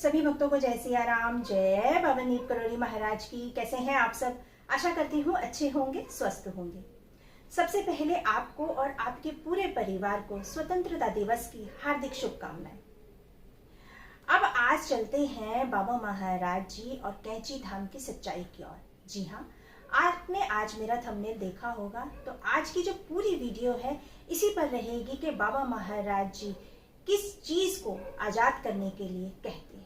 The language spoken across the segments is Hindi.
सभी भक्तों को जय सिया राम, जय बाबा नीप करोली महाराज की। कैसे हैं आप सब? आशा करती हूँ अच्छे होंगे, स्वस्थ होंगे। सबसे पहले आपको और आपके पूरे परिवार को स्वतंत्रता दिवस की हार्दिक शुभकामनाएं। अब आज चलते हैं बाबा महाराज जी और कैंची धाम की सच्चाई की ओर। जी हाँ, आपने आज मेरा थंबनेल देखा होगा, तो आज की जो पूरी वीडियो है इसी पर रहेगी कि बाबा महाराज जी किस चीज को आजाद करने के लिए कहते हैं।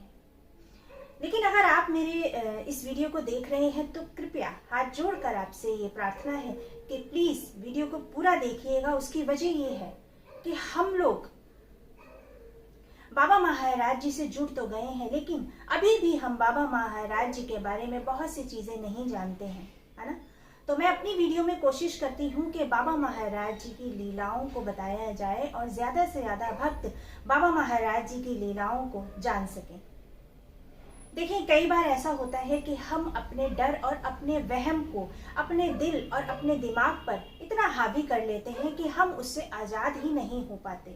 लेकिन अगर आप मेरे इस वीडियो को देख रहे हैं तो कृपया हाथ जोड़कर आपसे ये प्रार्थना है कि प्लीज वीडियो को पूरा देखिएगा। उसकी वजह ये है कि हम लोग बाबा महाराज जी से जुड़ तो गए हैं, लेकिन अभी भी हम बाबा महाराज जी के बारे में बहुत सी चीजें नहीं जानते हैं, है ना। तो मैं अपनी वीडियो में कोशिश करती हूँ कि बाबा महाराज जी की लीलाओं को बताया जाए और ज्यादा से ज्यादा भक्त बाबा महाराज जी की लीलाओं को जान सकें। देखिए, कई बार ऐसा होता है कि हम अपने डर और अपने वहम को अपने दिल और अपने दिमाग पर इतना हावी कर लेते हैं कि हम उससे आजाद ही नहीं हो पाते,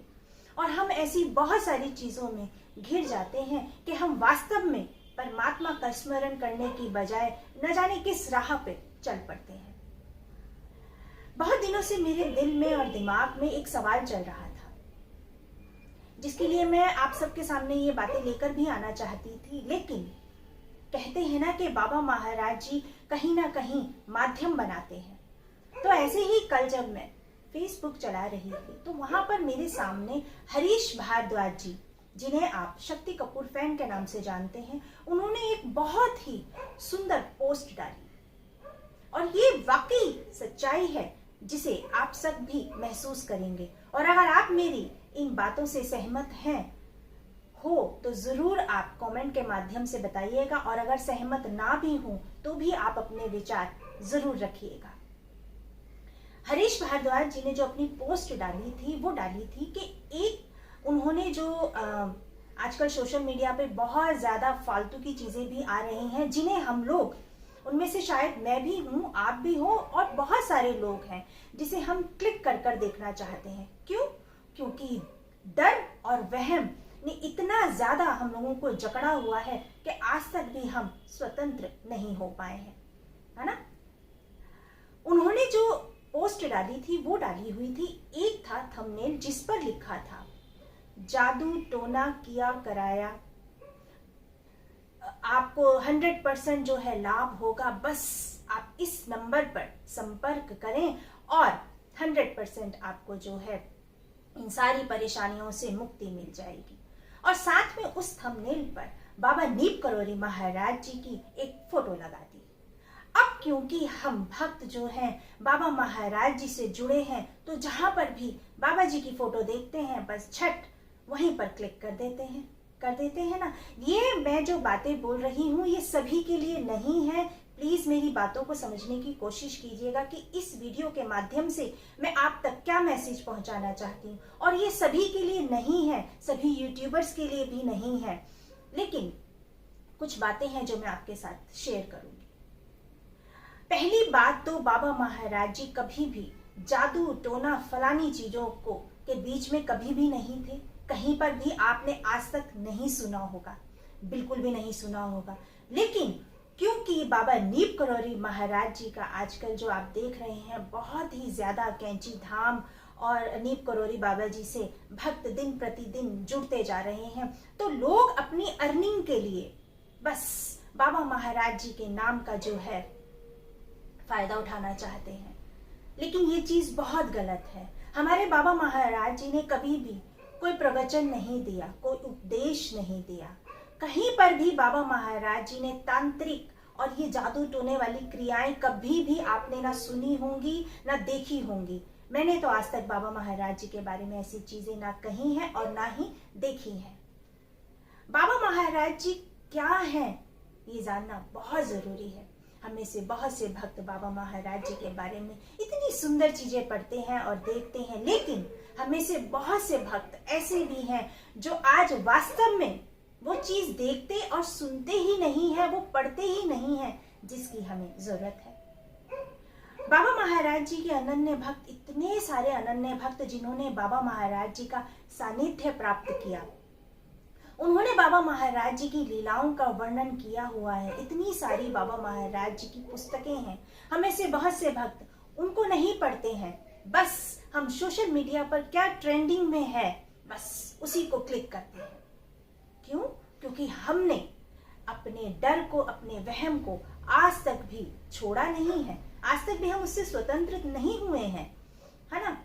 और हम ऐसी बहुत सारी चीजों में घिर जाते हैं कि हम वास्तव में परमात्मा का स्मरण करने की बजाय न जाने किस राह पे चल पड़ते हैं। बहुत दिनों से मेरे दिल में और दिमाग में एक सवाल चल रहा था, जिसके लिए मैं आप सबके सामने ये बातें लेकर भी आना चाहती थी। लेकिन कहते हैं ना कि बाबा महाराज जी कहीं ना कहीं माध्यम बनाते हैं। तो ऐसे ही कल जब मैं फेसबुक चला रही थी तो वहां पर मेरे सामने हरीश भारद्वाज जी, जिन्हें आप शक्ति कपूर फैन के नाम से जानते हैं, उन्होंने एक बहुत ही सुंदर पोस्ट डाली, और ये वाकई सच्चाई है जिसे आप सब भी महसूस करेंगे। और अगर आप मेरी इन बातों से सहमत हैं हो तो जरूर आप कमेंट के माध्यम से बताइएगा, और अगर सहमत ना भी हो तो भी आप अपने विचार जरूर रखिएगा। हरीश भारद्वाज जी ने जो अपनी पोस्ट डाली थी वो डाली थी कि एक उन्होंने जो आजकल सोशल मीडिया पे बहुत ज्यादा फालतू की चीजें भी आ रही हैं, जिन्हें हम लोग, उनमें से शायद मैं भी हूं, आप भी हो, और बहुत सारे लोग हैं जिसे हम क्लिक कर कर देखना चाहते हैं। क्यों? क्योंकि डर और वहम ने इतना ज्यादा हम लोगों को जकड़ा हुआ है कि आज तक भी हम स्वतंत्र नहीं हो पाए हैं, है ना। उन्होंने जो पोस्ट डाली थी वो डाली हुई थी, एक था थंबनेल जिस पर लिखा था, जादू टोना किया कराया, आपको 100% जो है लाभ होगा, बस आप इस नंबर पर संपर्क करें और 100% आपको जो है इन सारी परेशानियों से मुक्ति मिल जाएगी। और साथ में उस थंबनेल पर बाबा नीप करोली महाराज जी की एक फोटो लगा दी। अब क्योंकि हम भक्त जो हैं बाबा महाराज जी से जुड़े हैं, तो जहां पर भी बाबा जी की फोटो देखते हैं बस झट वहीं पर क्लिक कर देते हैं ना। ये मैं जो बातें बोल रही हूँ ये सभी के लिए नहीं है। प्लीज मेरी बातों को समझने की कोशिश कीजिएगा कि इस वीडियो के माध्यम से मैं आप तक क्या मैसेज पहुंचाना चाहती हूँ। और ये सभी के लिए नहीं है, सभी यूट्यूबर्स के लिए भी नहीं है, लेकिन कुछ बातें हैं जो मैं आपके साथ शेयर करूंगी। पहली बात तो, बाबा महाराज जी कभी भी जादू टोना फलानी चीजों को के बीच में कभी भी नहीं थे। कहीं पर भी आपने आज तक नहीं सुना होगा, बिल्कुल भी नहीं सुना होगा। लेकिन क्योंकि बाबा नीप करोली महाराज जी का आजकल जो आप देख रहे हैं बहुत ही ज्यादा कैंची धाम और नीप करोली बाबा जी से भक्त दिन प्रतिदिन जुड़ते जा रहे हैं, तो लोग अपनी अर्निंग के लिए बस बाबा महाराज जी के नाम का जो है फायदा उठाना चाहते हैं। लेकिन ये चीज बहुत गलत है। हमारे बाबा महाराज जी ने कभी भी कोई प्रवचन नहीं दिया, कोई उपदेश नहीं दिया। कहीं पर भी बाबा महाराज जी ने तांत्रिक और ये जादू टोने वाली क्रियाएं कभी भी आपने ना सुनी होंगी ना देखी होंगी। मैंने तो आज तक बाबा महाराज जी के बारे में ऐसी चीजें ना कही हैं और ना ही देखी हैं। बाबा महाराज जी क्या हैं ये जानना बहुत जरूरी है। हमें से बहुत से भक्त बाबा महाराज जी के बारे में इतनी सुंदर चीजें पढ़ते हैं और देखते हैं, लेकिन हमें से बहुत से भक्त ऐसे भी हैं जो आज वास्तव में वो चीज देखते और सुनते ही नहीं है, वो पढ़ते ही नहीं है जिसकी हमें जरूरत है। बाबा महाराज जी के अनन्य भक्त, इतने सारे अनन्य भक्त जिन्होंने बाबा महाराज जी का सानिध्य प्राप्त किया, उन्होंने बाबा महाराज जी की लीलाओं का वर्णन किया हुआ है। इतनी सारी बाबा महाराज जी की पुस्तकें हैं, हमें से बहुत से भक्त उनको नहीं पढ़ते हैं। बस हम सोशल मीडिया पर क्या ट्रेंडिंग में है बस उसी को क्लिक करते हैं। क्यों? क्योंकि हमने अपने डर को, अपने वहम को आज तक भी छोड़ा नहीं है, आज तक भी हम उससे स्वतंत्र नहीं हुए हैं, है ना।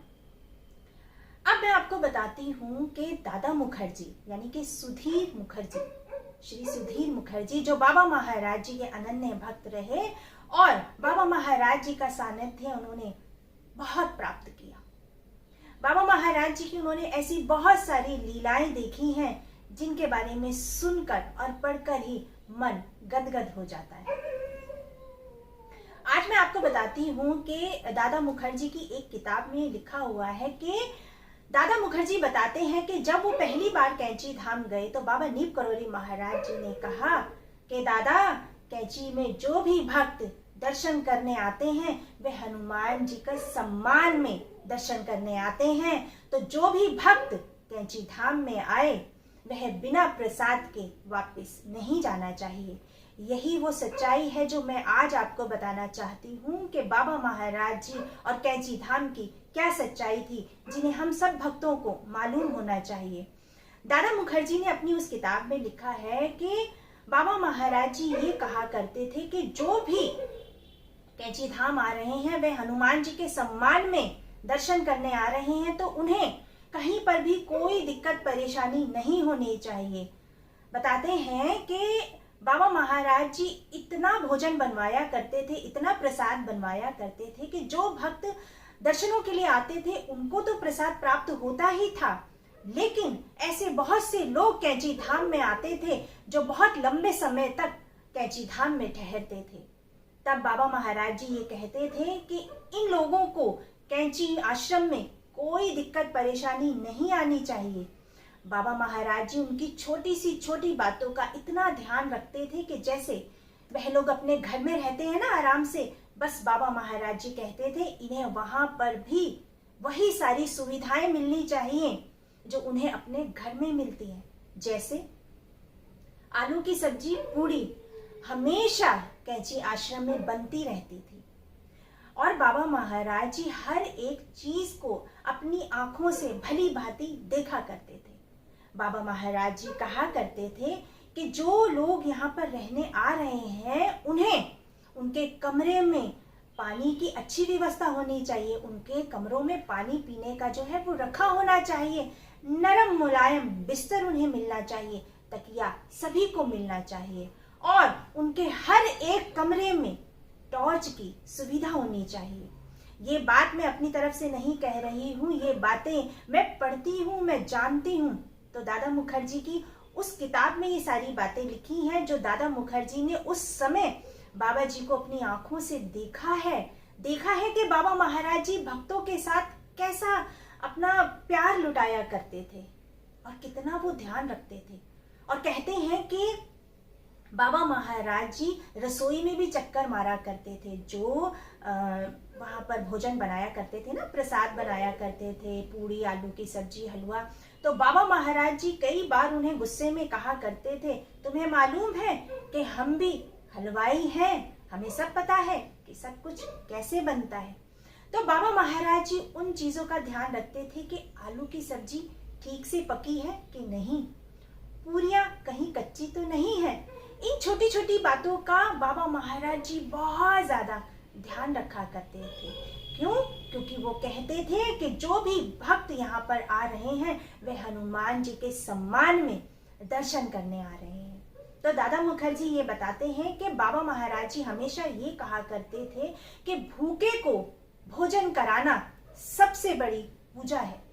अब मैं आपको बताती हूँ कि दादा मुखर्जी यानी कि सुधीर मुखर्जी, श्री सुधीर मुखर्जी, जो बाबा महाराज जी के अनन्य भक्त रहे और बाबा महाराज जी का सानिध्य उन्होंने बहुत प्राप्त किया। बाबा महाराज जी की उन्होंने ऐसी बहुत सारी लीलाएं देखी हैं जिनके बारे में सुनकर और पढ़कर ही मन गदगद हो जाता है। आज मैं आपको बताती हूँ कि दादा मुखर्जी की एक किताब में लिखा हुआ है कि दादा मुखर्जी बताते हैं कि जब वो पहली बार कैंची धाम गए तो बाबा नीप करोली महाराज जी ने कहा कि दादा, कैंची में जो भी भक्त दर्शन करने आते हैं वे हनुमान जी का सम्मान में दर्शन करने आते हैं, तो जो भी भक्त कैंची धाम में आए वह बिना प्रसाद के वापस नहीं जाना चाहिए। यही वो सच्चाई है जो मैं आज आपको बताना चाहती हूँ कि बाबा महाराज जी और कैंची धाम की क्या सच्चाई थी, जिन्हें हम सब भक्तों को मालूम होना चाहिए। दादा मुखर्जी ने अपनी उस किताब में लिखा है कि बाबा महाराज जी ये कहा करते थे कि जो भी कैंची धाम आ रहे हैं वे हनुमान जी के सम्मान में दर्शन करने आ रहे हैं, तो उन्हें कहीं पर भी कोई दिक्कत परेशानी नहीं होनी चाहिए। बताते हैं कि बाबा महाराज जी इतना भोजन बनवाया करते थे, इतना प्रसाद बनवाया करते थे कि जो भक्त दर्शनों के लिए आते थे उनको तो प्रसाद प्राप्त होता ही था, लेकिन ऐसे बहुत से लोग कैंची धाम में आते थे जो बहुत लंबे समय तक कैंची धाम में ठहरते थे। तब बाबा महाराज जी ये कहते थे कि इन लोगों को कैंची आश्रम में कोई दिक्कत परेशानी नहीं आनी चाहिए। बाबा महाराज जी उनकी छोटी सी छोटी बातों का इतना ध्यान रखते थे कि जैसे वह लोग अपने घर में रहते हैं ना आराम से, बस बाबा महाराज जी कहते थे इन्हें वहां पर भी वही सारी सुविधाएं मिलनी चाहिए जो उन्हें अपने घर में मिलती हैं। जैसे आलू की सब्जी, पूड़ी हमेशा कैंची आश्रम में बनती रहती थी और बाबा महाराज जी हर एक चीज को अपनी आंखों से भली भांति देखा करते थे। बाबा महाराज जी कहा करते थे कि जो लोग यहाँ पर रहने आ रहे हैं उन्हें उनके कमरे में पानी की अच्छी व्यवस्था होनी चाहिए, उनके कमरों में पानी पीने का जो है वो रखा होना चाहिए, नरम मुलायम बिस्तर उन्हें मिलना चाहिए, तकिया सभी को मिलना चाहिए और उनके हर एक कमरे में टॉर्च की सुविधा होनी चाहिए। ये बात मैं अपनी तरफ से नहीं कह रही हूँ, ये बातें मैं पढ़ती हूँ, मैं जानती हूँ। तो दादा मुखर्जी की उस किताब में ये सारी बातें लिखी हैं जो दादा मुखर्जी ने उस समय बाबा जी को अपनी आंखों से देखा है कि बाबा महाराज जी भक्तों के साथ कैसा अपना प्यार लुटाया करते थे और कितना वो ध्यान रखते थे। और कहते हैं कि बाबा महाराज जी रसोई में भी चक्कर मारा करते थे, जो वहां पर भोजन बनाया करते थे ना, प्रसाद बनाया करते थे, पूड़ी, आलू की सब्जी, हलवा। तो बाबा महाराज जी कई बार उन्हें गुस्से में कहा करते थे, तुम्हें मालूम है कि हम भी हलवाई हैं, हमें सब पता है कि सब कुछ कैसे बनता है। तो बाबा महाराज जी उन चीजों का ध्यान रखते थे कि आलू की सब्जी ठीक से पकी है कि नहीं, पूरियां कहीं कच्ची तो नहीं है। इन छोटी छोटी बातों का बाबा महाराज जी बहुत ज्यादा ध्यान रखा करते थे। क्यों? क्योंकि वो कहते थे कि जो भी भक्त यहाँ पर आ रहे हैं वे हनुमान जी के सम्मान में दर्शन करने आ रहे हैं। तो दादा मुखर्जी ये बताते हैं कि बाबा महाराज जी हमेशा ये कहा करते थे कि भूखे को भोजन कराना सबसे बड़ी पूजा है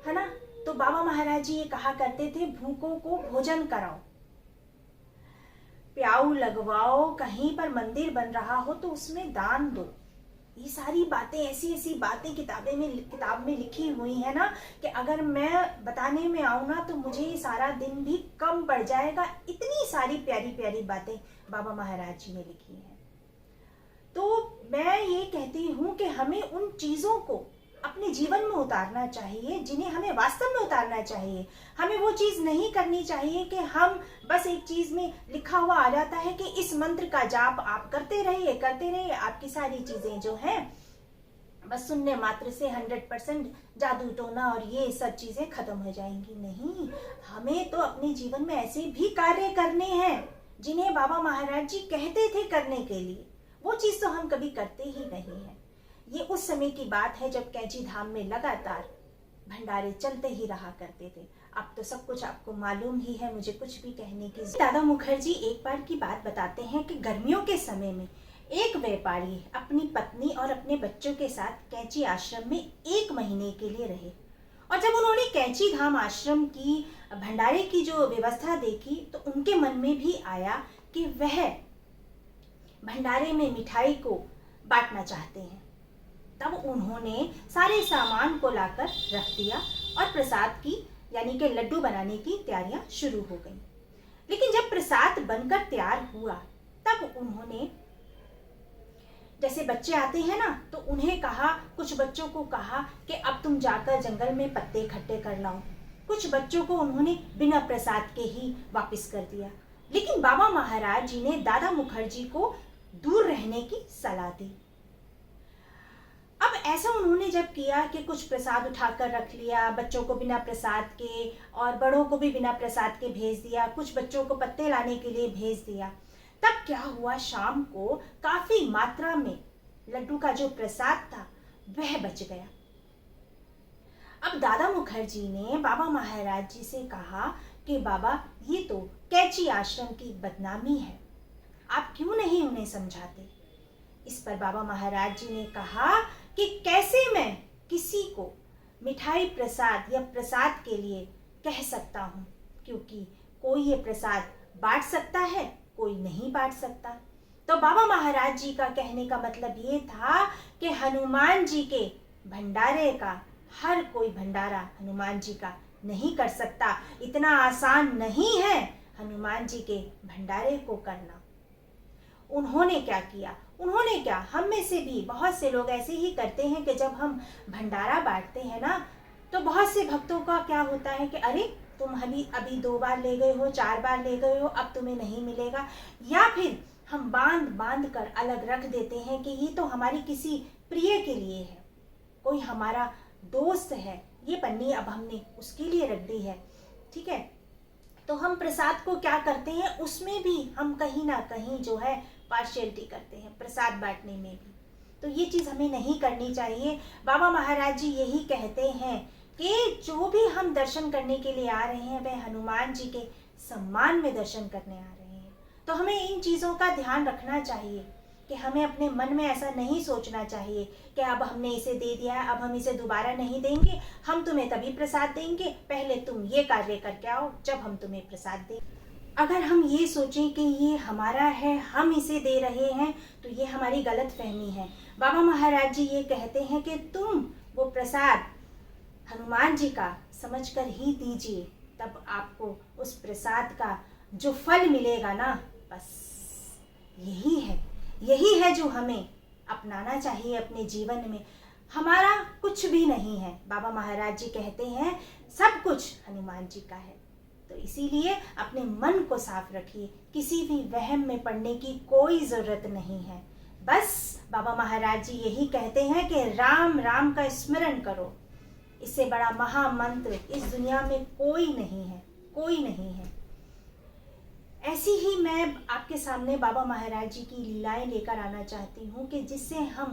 ना। तो बाबा महाराज जी ये कहा करते थे, भूखों को भोजन कराओ, प्याऊ लगवाओ, कहीं पर मंदिर बन रहा हो तो उसमें दान दो। ये सारी बातें, ऐसी ऐसी बातें किताब में लिखी हुई है ना कि अगर मैं बताने में आऊँ ना तो मुझे ये सारा दिन भी कम पड़ जाएगा। इतनी सारी प्यारी प्यारी बातें बाबा महाराज जी ने लिखी हैं। तो मैं ये कहती हूँ कि हमें उन चीजों को अपने जीवन में उतारना चाहिए, जिन्हें हमें वास्तव में उतारना चाहिए। हमें वो चीज़ नहीं करनी चाहिए कि हम बस एक चीज़ में लिखा हुआ आ जाता है कि इस मंत्र का जाप आप करते रहिए, आपकी सारी चीज़ें जो हैं बस सुनने मात्र से 100% जादू टोना और ये सब चीज़ें खत्म हो जाएंगी। नहीं, हमें तो अपने जीवन में ऐसे भी कार्य करने हैं जिन्हें बाबा महाराज जी कहते थे करने के लिए। वो चीज़ तो हम कभी करते ही नहीं है। ये उस समय की बात है जब कैंची धाम में लगातार भंडारे चलते ही रहा करते थे। अब तो सब कुछ आपको मालूम ही है, मुझे कुछ भी कहने की। दादा मुखर्जी एक बार की बात बताते हैं कि गर्मियों के समय में एक व्यापारी अपनी पत्नी और अपने बच्चों के साथ कैंची आश्रम में 1 महीने के लिए रहे। और जब उन्होंने कैंची धाम आश्रम की भंडारे की जो व्यवस्था देखी तो उनके मन में भी आया कि वह भंडारे में मिठाई को बांटना चाहते हैं। तब उन्होंने सारे सामान को लाकर रख दिया और प्रसाद की यानी कि लड्डू बनाने की तैयारियां शुरू हो गई। लेकिन जब प्रसाद बनकर तैयार हुआ तब उन्होंने, जैसे बच्चे आते हैं ना, तो उन्हें कहा, कुछ बच्चों को कहा कि अब तुम जाकर जंगल में पत्ते इकट्ठे कर लाओ। कुछ बच्चों को उन्होंने बिना प्रसाद के ही वापस कर दिया। लेकिन बाबा महाराज जी ने दादा मुखर्जी को दूर रहने की सलाह दी। अब ऐसा उन्होंने जब किया कि कुछ प्रसाद उठाकर रख लिया, बच्चों को बिना प्रसाद के और बड़ों को भी बिना प्रसाद के भेज दिया, कुछ बच्चों को पत्ते लाने के लिए भेज दिया, तब क्या हुआ, शाम को काफी मात्रा में लड्डू का जो प्रसाद था वह बच गया। अब दादा मुखर्जी ने बाबा महाराज जी से कहा कि बाबा, ये तो कैंची आश्रम की बदनामी है, आप क्यों नहीं उन्हें समझाते। इस पर बाबा महाराज जी ने कहा कि कैसे मैं किसी को मिठाई प्रसाद या प्रसाद के लिए कह सकता हूँ, क्योंकि कोई ये प्रसाद बांट सकता है, कोई नहीं बांट सकता। तो बाबा महाराज जी का कहने का मतलब ये था कि हनुमान जी के भंडारे का हर कोई भंडारा हनुमान जी का नहीं कर सकता। इतना आसान नहीं है हनुमान जी के भंडारे को करना। उन्होंने क्या किया, हम में से भी बहुत से लोग ऐसे ही करते हैं कि जब हम भंडारा बांटते हैं ना, तो बहुत से भक्तों का क्या होता है कि अरे तुम अभी 2 बार ले गए हो, 4 बार ले गए हो, अब तुम्हें नहीं मिलेगा। या फिर हम बांध कर अलग रख देते हैं कि ये तो हमारी किसी प्रिय के लिए है, कोई हमारा दोस्त है, ये पन्नी अब हमने उसके लिए रख दी है, ठीक है। तो हम प्रसाद को क्या करते हैं, उसमें भी हम कहीं ना कहीं जो है पार्शियलिटी करते हैं, प्रसाद बांटने में भी। तो ये चीज़ हमें नहीं करनी चाहिए। बाबा महाराज जी यही कहते हैं कि जो भी हम दर्शन करने के लिए आ रहे हैं वह हनुमान जी के सम्मान में दर्शन करने आ रहे हैं। तो हमें इन चीज़ों का ध्यान रखना चाहिए कि हमें अपने मन में ऐसा नहीं सोचना चाहिए कि अब हमने इसे दे दिया है, अब हम इसे दोबारा नहीं देंगे, हम तुम्हें तभी प्रसाद देंगे, पहले तुम ये कार्य करके आओ जब हम तुम्हें प्रसाद दें। अगर हम ये सोचें कि ये हमारा है, हम इसे दे रहे हैं, तो ये हमारी गलत फहमी है। बाबा महाराज जी ये कहते हैं कि तुम वो प्रसाद हनुमान जी का समझकर ही दीजिए, तब आपको उस प्रसाद का जो फल मिलेगा ना, बस यही है जो हमें अपनाना चाहिए अपने जीवन में। हमारा कुछ भी नहीं है, बाबा महाराज जी कहते हैं सब कुछ हनुमान जी का है। तो इसीलिए अपने मन को साफ रखिए, किसी भी वहम में पड़ने की कोई ज़रूरत नहीं है। बस बाबा महाराज जी यही कहते हैं कि राम राम का स्मरण करो, इससे बड़ा महामंत्र इस दुनिया में कोई नहीं है। ऐसी ही मैं आपके सामने बाबा महाराज जी की लीलाएं लेकर आना चाहती हूँ कि जिससे हम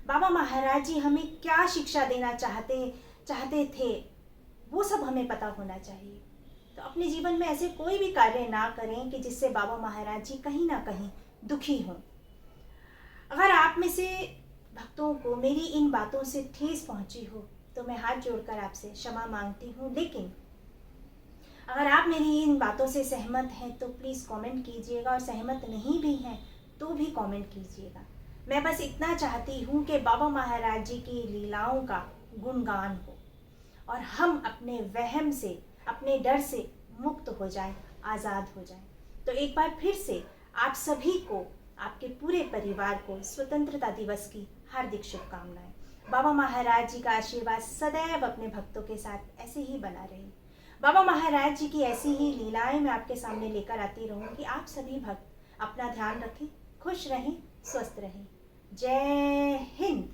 बाबा महाराज जी हमें क्या शिक्षा देना चाहते थे वो सब हमें पता होना चाहिए। तो अपने जीवन में ऐसे कोई भी कार्य ना करें कि जिससे बाबा महाराज जी कहीं ना कहीं दुखी हों। अगर आप में से भक्तों को मेरी इन बातों से ठेस पहुंची हो तो मैं हाथ जोड़कर आपसे क्षमा मांगती हूँ। लेकिन अगर आप मेरी इन बातों से सहमत हैं तो प्लीज़ कमेंट कीजिएगा, और सहमत नहीं भी हैं तो भी कमेंट कीजिएगा। मैं बस इतना चाहती हूँ कि बाबा महाराज जी की लीलाओं का गुणगान हो और हम अपने वहम से, अपने डर से मुक्त हो जाएं, आज़ाद हो जाएं। तो एक बार फिर से आप सभी को, आपके पूरे परिवार को स्वतंत्रता दिवस की हार्दिक शुभकामनाएं। बाबा महाराज जी का आशीर्वाद सदैव अपने भक्तों के साथ ऐसे ही बना रहे। बाबा महाराज जी की ऐसी ही लीलाएं मैं आपके सामने लेकर आती रहूंगी। आप सभी भक्त अपना ध्यान रखें, खुश रहें, स्वस्थ रहें। जय हिंद।